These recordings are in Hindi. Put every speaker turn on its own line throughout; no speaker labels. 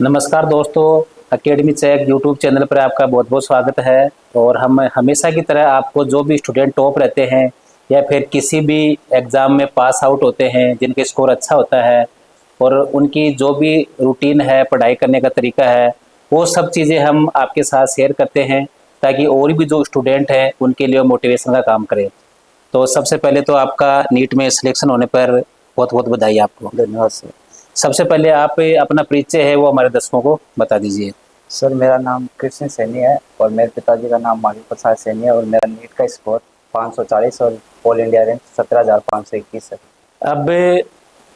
नमस्कार दोस्तों। अकेडमी चेक यूट्यूब चैनल पर आपका बहुत बहुत स्वागत है। और हम हमेशा की तरह आपको जो भी स्टूडेंट टॉप रहते हैं या फिर किसी भी एग्ज़ाम में पास आउट होते हैं, जिनके स्कोर अच्छा होता है और उनकी जो भी रूटीन है, पढ़ाई करने का तरीका है, वो सब चीज़ें हम आपके साथ शेयर करते हैं ताकि और भी जो स्टूडेंट हैं उनके लिए मोटिवेशन का काम करें। तो सबसे पहले तो आपका नीट में सिलेक्शन होने पर बहुत बहुत बधाई आपको।
धन्यवाद सर।
सबसे पहले आप अपना परिचय है वो हमारे दर्शकों को बता दीजिए।
सर मेरा नाम कृष्ण सैनी है और मेरे पिताजी का नाम माधव प्रसाद सैनी है और मेरा नीट का स्कोर 540 और ऑल इंडिया रैंक 17,521 है।
अब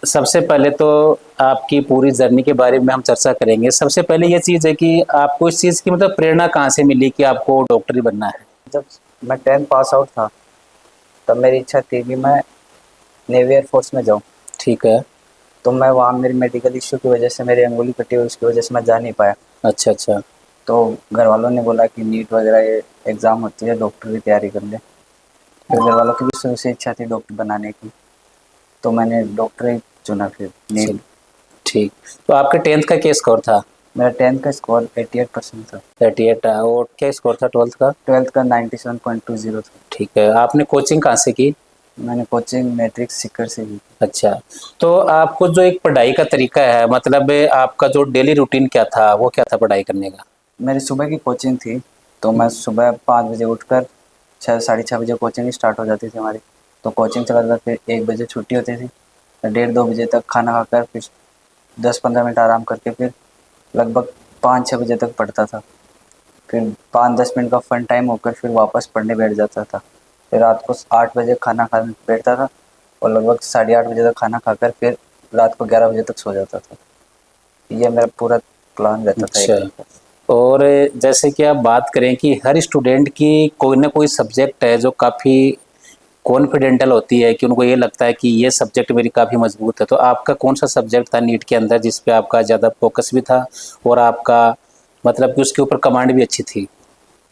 सबसे पहले तो आपकी पूरी जर्नी के बारे में हम चर्चा करेंगे। सबसे पहले ये चीज़ है कि आपको इस चीज़ की मतलब प्रेरणा कहाँ से मिली कि आपको डॉक्टरी बनना है?
जब मैं 10th पास आउट था तब मेरी इच्छा थी कि मैं नेवी एयरफोर्स में जाऊँ।
ठीक है।
तो मैं वहाँ मेरी मेडिकल इश्यू की वजह से मेरी अंगुली कटी हुई, उसकी वजह से मैं जा नहीं पाया।
अच्छा अच्छा।
तो घर वालों ने बोला कि नीट वगैरह ये एग्ज़ाम होती है, डॉक्टर की तैयारी कर ले। फिर घर वालों की भी शुरू से इच्छा थी डॉक्टर बनाने की, तो मैंने डॉक्टरी चुना फिर नीट।
चल ठीक। तो आपके टेंथ का क्या स्कोर था?
मेरा 10th का स्कोर 88% था।
38 था। और क्या स्कोर था ट्वेल्थ का?
12th का 97.20 था।
ठीक है। आपने कोचिंग कहाँ से की?
मैंने कोचिंग मैट्रिक्स सीकर से की।
अच्छा। तो आपको जो एक पढ़ाई का तरीका है, मतलब आपका जो डेली रूटीन क्या था, वो क्या था पढ़ाई करने का?
मेरी सुबह की कोचिंग थी, तो मैं सुबह 5 बजे उठकर 6 साढ़े 6 बजे कोचिंग स्टार्ट हो जाती थी हमारी। तो कोचिंग चला था, फिर 1 बजे छुट्टी होती थी, फिर 1:30 2 बजे तक खाना खाकर फिर 10 15 मिनट आराम करके फिर लगभग 5 6 बजे तक पढ़ता था। फिर 5 10 मिनट का फन टाइम होकर फिर वापस पढ़ने बैठ जाता था। फिर रात को 8 बजे खाना खाने बैठता था और लगभग 8:30 बजे तक खाना खाकर फिर रात को 11 बजे तक सो जाता था। ये मेरा पूरा प्लान रहता था एक
अच्छा।
दिन का।
और जैसे कि आप बात करें कि हर स्टूडेंट की कोई ना कोई सब्जेक्ट है जो काफ़ी कॉन्फिडेंटल होती है, कि उनको ये लगता है कि ये सब्जेक्ट मेरी काफ़ी मजबूत है। तो आपका कौन सा सब्जेक्ट था नीट के अंदर जिस पे आपका ज़्यादा फोकस भी था और आपका मतलब कि उसके ऊपर कमांड भी अच्छी थी?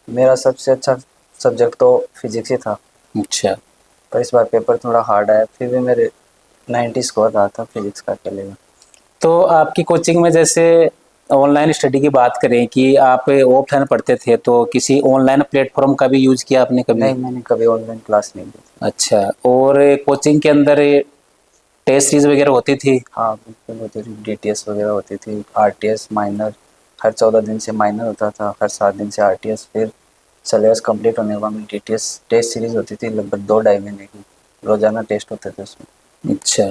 मेरा सबसे अच्छा सब्जेक्ट तो फिजिक्स ही था,
अच्छा।
पर इस बार पेपर थोड़ा हार्ड आया, फिर भी मेरे 90 स्कोर रहा था, फिजिक्स का चलेगा।
तो आपकी कोचिंग में जैसे ऑनलाइन स्टडी की बात करें कि आप ऑफलाइन पढ़ते थे, तो किसी ऑनलाइन प्लेटफॉर्म का भी यूज़ किया आपने कभी?
नहीं, मैंने कभी ऑनलाइन क्लास नहीं दी।
अच्छा। और कोचिंग के अंदर टेस्ट सीरीज वगैरह होती थी?
हाँ बिल्कुल होती थी, डीटीएस वगैरह होती थी, आरटीएस माइनर। हर 14 दिन से माइनर होता था, हर 7 दिन से आरटीएस। फिर सिलेबस कंप्लीट होने के बाद में डीटीएस टेस्ट सीरीज होती थी, लगभग 2 2.5 महीने की। रोजाना टेस्ट होते थे उसमें।
अच्छा।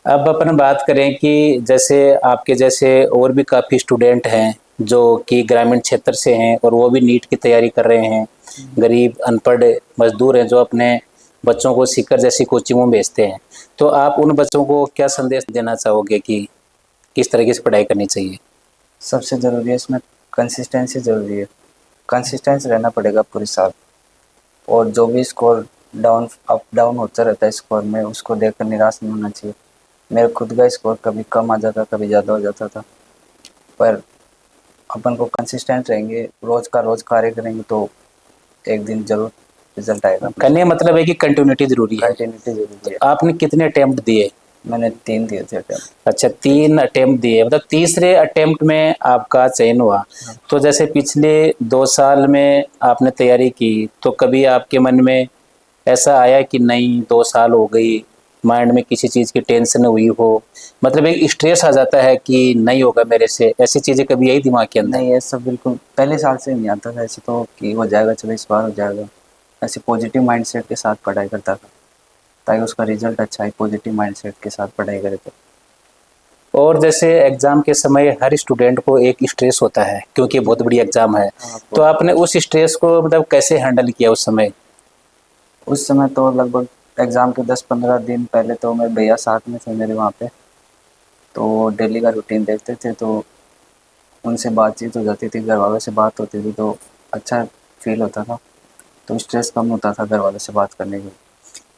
अब अपन बात करें कि जैसे आपके जैसे और भी काफ़ी स्टूडेंट हैं जो कि ग्रामीण क्षेत्र से हैं और वो भी नीट की तैयारी कर रहे हैं। गरीब अनपढ़ मजदूर हैं जो अपने बच्चों को सीकर जैसी कोचिंगों में भेजते हैं। तो आप उन बच्चों को क्या संदेश देना चाहोगे कि किस तरीके से पढ़ाई करनी चाहिए?
सबसे ज़रूरी है इसमें कंसिस्टेंसी ज़रूरी है। कंसिस्टेंस रहना पड़ेगा पूरी साल। और जो भी स्कोर डाउन अप डाउन होता रहता है स्कोर में, उसको देखकर निराश नहीं होना चाहिए। मेरा खुद का स्कोर कभी कम आ जाता, कभी ज़्यादा हो जाता था, पर अपन को कंसिस्टेंट रहेंगे, रोज़ का रोज़ कार्य करेंगे तो एक दिन ज़रूर रिजल्ट आएगा अपने।
कहने का मतलब है कि कंटिन्यूटी जरूरी है।
कंटिन्यूटी
तो
ज़रूरी है।
आपने कितने अटेम्प्ट दिए?
मैंने 3 दिए थे अटेम्प्ट।
अच्छा, 3 अटेम्प्ट दिए, मतलब तीसरे अटेम्प्ट में आपका चयन हुआ।
हाँ।
तो जैसे पिछले 2 साल में आपने तैयारी की, तो कभी आपके मन में ऐसा आया कि नहीं 2 साल हो गई, माइंड में किसी चीज़ की टेंशन हुई हो, मतलब एक स्ट्रेस आ जाता है कि नहीं होगा मेरे से, ऐसी चीज़ें कभी आई दिमाग के अंदर?
नहीं, ये सब बिल्कुल पहले साल से नहीं आता था ऐसे, तो कि हो जाएगा, चलो इस बार हो जाएगा। ऐसे पॉजिटिव माइंडसेट के साथ पढ़ाई करता था ताकि उसका रिजल्ट अच्छा है, पॉजिटिव माइंडसेट के साथ पढ़ाई करे तो।
और जैसे एग्ज़ाम के समय हर स्टूडेंट को एक स्ट्रेस होता है क्योंकि बहुत बड़ी एग्ज़ाम है।
हाँ
तो
बहुत।
आपने उस स्ट्रेस को मतलब कैसे हैंडल किया उस समय?
उस समय तो लगभग एग्ज़ाम के 10 15 दिन पहले तो मेरे भैया साथ में थे मेरे वहाँ पे, तो डेली का रूटीन देखते थे, तो उनसे बातचीत हो जाती थी, घर वालों से बात होती थी, तो अच्छा फील होता था। तो स्ट्रेस कम होता था घर वालों से बात करने की।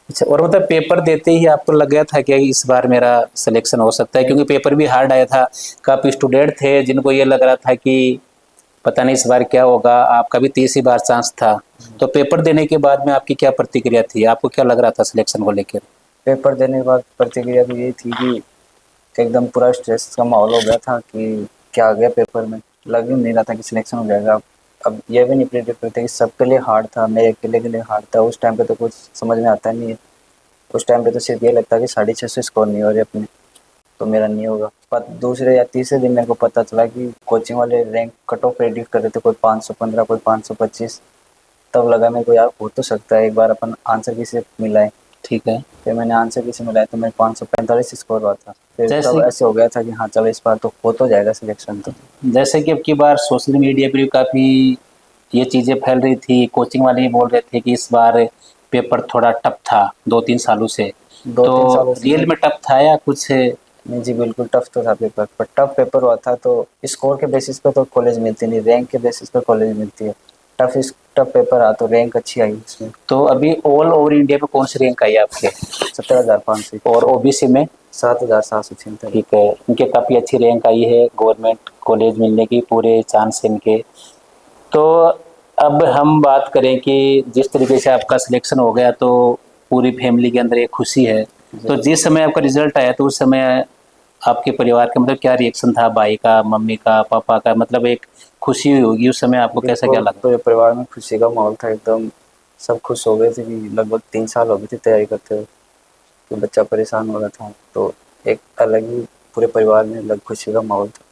अच्छा। और मतलब पेपर देते ही आपको लग गया था कि इस बार मेरा सिलेक्शन हो सकता है, क्योंकि पेपर भी हार्ड आया था? काफ़ी स्टूडेंट थे जिनको ये लग रहा था कि पता नहीं इस बार क्या होगा, आपका भी तीसरी बार चांस था। तो पेपर देने के बाद में आपकी क्या प्रतिक्रिया थी, आपको क्या लग रहा था सिलेक्शन को लेकर?
पेपर देने के बाद प्रतिक्रिया तो यही थी कि एकदम पूरा स्ट्रेस का माहौल हो गया था कि क्या आ गया पेपर में, लग ही नहीं रहा था कि सिलेक्शन हो जाएगा। अब ये भी नहीं प्रेडिक्ट करते कि सबके लिए हार्ड था, मेरे अकेले के लिए हार्ड था। उस टाइम पे तो कुछ समझ में आता नहीं है। उस टाइम पे तो सिर्फ ये लगता है कि 650 स्कोर नहीं हो रहे अपने, तो मेरा नहीं होगा। पर दूसरे या तीसरे दिन मेरे को पता चला कि कोचिंग वाले रैंक कट ऑफ प्रेडिक्ट कर रहे थे, कोई 515 कोई 525। तब लगा मेरे को यार हो तो सकता है, एक बार अपन आंसर की से मिलाएं।
ठीक है।
फिर मैंने आंसर की से मिलाया तो मैं 545 स्कोर हुआ था। फिर तब
जैसे
ऐसे हो गया था कि हाँ चलो इस बार तो हो तो जाएगा सिलेक्शन। तो
जैसे कि अब की बार सोशल मीडिया पर भी काफ़ी ये चीज़ें फैल रही थी, कोचिंग वाले भी बोल रहे थे कि इस बार पेपर थोड़ा टफ था 2-3 सालों से।
दो
तो
तीन सालों से
रियल में टफ था या कुछ?
नहीं जी, बिल्कुल टफ तो था पेपर, पर टफ पेपर हुआ था तो स्कोर के बेसिस पे तो कॉलेज मिलती नहीं, रैंक के बेसिस पे कॉलेज मिलती है। टफ पेपर रहा तो रैंक अच्छी आई इसमें।
तो अभी ऑल ओवर इंडिया में कौन सी रैंक आई आपके?
17,500।
और ओबीसी में?
7,776।
ठीक है, इनके काफ़ी अच्छी रैंक आई है, गवर्नमेंट कॉलेज मिलने की पूरे चांस है इनके। तो अब हम बात करें कि जिस तरीके से आपका सिलेक्शन हो गया तो पूरी फैमिली के अंदर एक खुशी है। तो जिस समय आपका रिजल्ट आया तो उस समय आपके परिवार का मतलब क्या रिएक्शन था, भाई का, मम्मी का, पापा का, मतलब एक खुशी हुई होगी उस समय, आपको कैसा क्या
बिल्कुल,
लगा?
तो ये परिवार में खुशी का माहौल था एकदम। सब खुश हो गए थे कि लगभग 3 साल हो गए थे तैयारी करते हुए, तो बच्चा परेशान हो रहा था, तो एक अलग ही पूरे परिवार में अलग खुशी का माहौल था।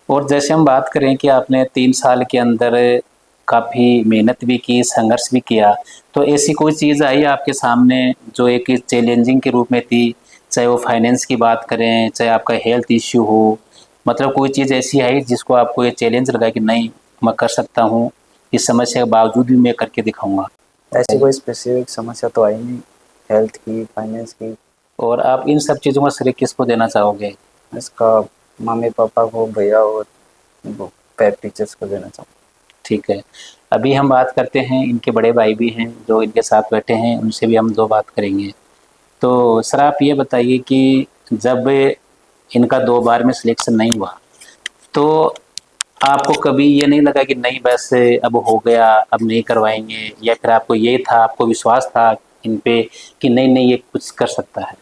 और जैसे हम बात करें कि आपने 3 साल के अंदर काफ़ी मेहनत भी की, संघर्ष भी किया, तो ऐसी कोई चीज़ आई आपके सामने जो एक चैलेंजिंग के रूप में थी? चाहे वो फाइनेंस की बात करें, चाहे आपका हेल्थ इश्यू हो, मतलब कोई चीज़ ऐसी आई जिसको आपको ये चैलेंज लगा कि नहीं, मैं कर सकता हूँ, इस समस्या के बावजूद भी मैं करके दिखाऊंगा?
ऐसी
बताइए।
कोई स्पेसिफिक समस्या तो आई नहीं, हेल्थ की, फाइनेंस की।
और आप इन सब चीज़ों का श्रेय किसको देना चाहोगे?
इसका मम्मी पापा को, भैया और वो पेट टीचर्स को देना चाहूँ।
ठीक है। अभी हम बात करते हैं, इनके बड़े भाई भी हैं जो इनके साथ बैठे हैं, उनसे भी हम 2 बात करेंगे। तो सर आप ये बताइए कि जब इनका 2 बार में सिलेक्शन नहीं हुआ, तो आपको कभी ये नहीं लगा कि नहीं बस अब हो गया, अब नहीं करवाएँगे, या फिर आपको ये था, आपको विश्वास था इन पे कि नहीं, नहीं ये कुछ कर सकता है?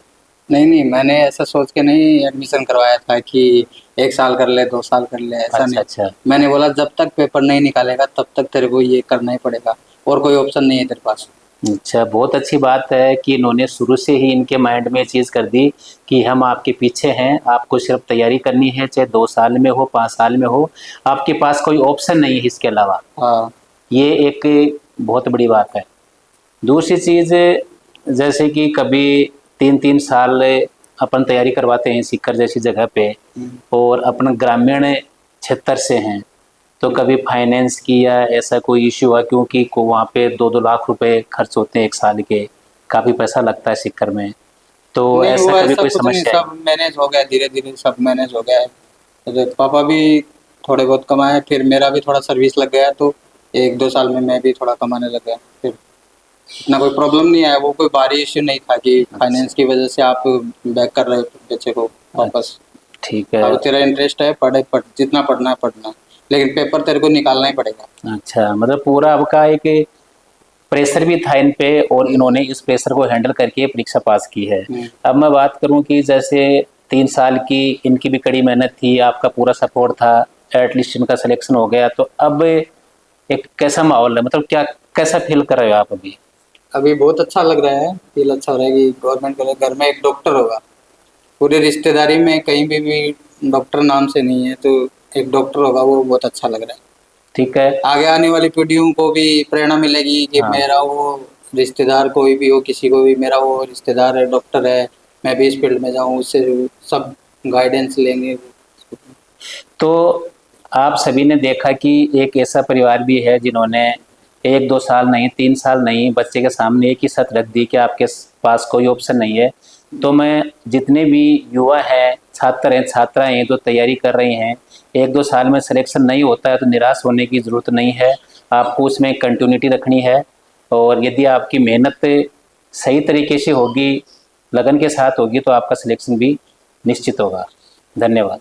नहीं नहीं, मैंने ऐसा सोच के नहीं एडमिशन करवाया था कि 1 साल कर ले 2 साल कर ले, ऐसा
अच्छा,
नहीं।
अच्छा।
मैंने बोला जब तक पेपर नहीं निकालेगा तब तक तेरे को ये करना ही पड़ेगा, और कोई ऑप्शन नहीं है तेरे पास।
अच्छा, बहुत अच्छी बात है कि इन्होंने शुरू से ही इनके माइंड में ये चीज़ कर दी कि हम आपके पीछे हैं, आपको सिर्फ तैयारी करनी है, चाहे 2 साल में हो, 5 साल में हो, आपके पास कोई ऑप्शन नहीं है इसके अलावा।
हाँ
ये एक बहुत बड़ी बात है। दूसरी चीज़, जैसे कि कभी 3-3 साल अपन तैयारी करवाते हैं सीकर जैसी जगह पे, और अपन ग्रामीण क्षेत्र से हैं, तो कभी फाइनेंस की या ऐसा कोई इश्यू हुआ, क्योंकि को वहाँ पे 2-2 लाख रुपए खर्च होते हैं 1 साल के, काफ़ी पैसा लगता है सीकर में, तो
नहीं,
ऐसा
वो
कभी
ऐसा
कोई
कुछ नहीं,
समस्या आई?
सब मैनेज हो गया, धीरे धीरे सब मैनेज हो गया है। तो पापा भी थोड़े बहुत कमाए, फिर मेरा भी थोड़ा सर्विस लग गया, तो 1-2 साल में मैं भी थोड़ा कमाने लग गया। फिर इतना कोई प्रॉब्लम नहीं आया, वो कोई भारी इश्यू नहीं था कि
अच्छा,
फाइनेंस की वजह से आप बैक कर रहे हो बच्चे को वापस।
ठीक है।
अब तेरा इंटरेस्ट है, जितना पढ़ना है पढ़ना, लेकिन पेपर तेरे को निकालना ही पड़ेगा।
अच्छा, मतलब पूरा आपका एक प्रेशर भी था इन पे, और
हम्म,
इन्होंने इस प्रेशर को हैंडल करके परीक्षा पास की है।
हम्म।
अब मैं बात करूं कि जैसे 3 साल की इनकी भी कड़ी मेहनत थी, आपका पूरा सपोर्ट था, एटलीस्ट इनका सिलेक्शन हो गया, तो अब एक कैसा माहौल है, मतलब क्या, कैसा फील कर रहे हो आप अभी?
अभी बहुत अच्छा लग रहा है, फील अच्छा हो रहा है कि गवर्नमेंट कॉलेज, घर में एक डॉक्टर होगा। पूरी रिश्तेदारी में कहीं भी डॉक्टर नाम से नहीं है, तो एक डॉक्टर होगा, वो बहुत अच्छा लग रहा है।
ठीक है।
आगे आने वाली पीढ़ियों को भी प्रेरणा मिलेगी कि
हाँ।
मेरा वो रिश्तेदार, कोई भी हो, किसी को भी मेरा वो रिश्तेदार है, डॉक्टर है, मैं भी इस फील्ड में जाऊँ, उससे सब गाइडेंस लेंगे।
तो आप सभी ने देखा कि एक ऐसा परिवार भी है जिन्होंने 1-2 साल नहीं, 3 साल नहीं, बच्चे के सामने एक ही शर्त रख दी कि आपके पास कोई ऑप्शन नहीं है। तो मैं जितने भी युवा हैं, छात्र हैं, छात्राएं हैं जो तैयारी कर रही हैं, 1-2 साल में सिलेक्शन नहीं होता है तो निराश होने की ज़रूरत नहीं है। आपको उसमें कंटिन्यूटी रखनी है, और यदि आपकी मेहनत सही तरीके से होगी, लगन के साथ होगी, तो आपका सिलेक्शन भी निश्चित होगा। धन्यवाद।